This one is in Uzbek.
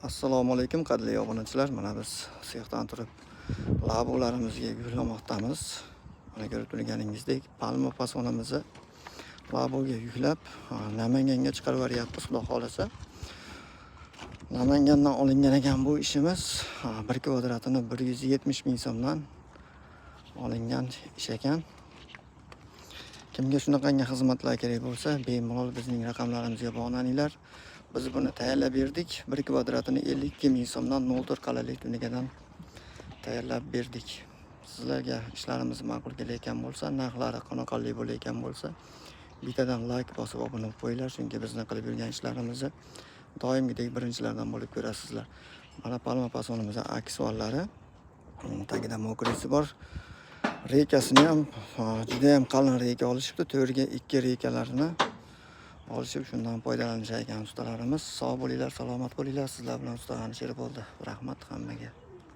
Assalomu alaykum qadrli obunachilar. Mana biz sexdan turib labolarimizga yuklamoqdamiz. Mana ko'rib turganingizdek, palma fasonimizni laboga yuklab Namanganga chiqarib yuboryapmiz, xudo xolasa. Namangandan olingan ekan bu ishimiz. 1 kvadratini 170 ming so'mdan olingan ish ekan. Kimga shunaqangi xizmatlar kerak bo'lsa, bemalol bizning raqamlarimizga bog'laninglar. Biz buni tayyorlab berdik. 1 kvadratini 52 ming so'mdan 04 qalalik tunikadan tayyorlab berdik. Sizlarga ishlarimiz ma'qul kelayotgan bo'lsa, narxlari qanaqalik bo'layotgan bo'lsa, bittadan like bosib obuna bo'lib qo'yinglar, chunki bizni qilib yurgan ishlarimizni doimgidek birinchilardan bo'lib ko'rasizlar. Mana palma fasonimizning aksesuarlari, tagida mokrisi bor. Reykasini ham juda ham qalin reyka olishibdi. 4 ga 2 reykalarini olishib, shundan foydalanishar ekan ustalarimiz. Sog' bo'linglar, salomat bo'linglar. Sizlar bilan ustalarni she'r bo'ldi. Rahmat hammaga.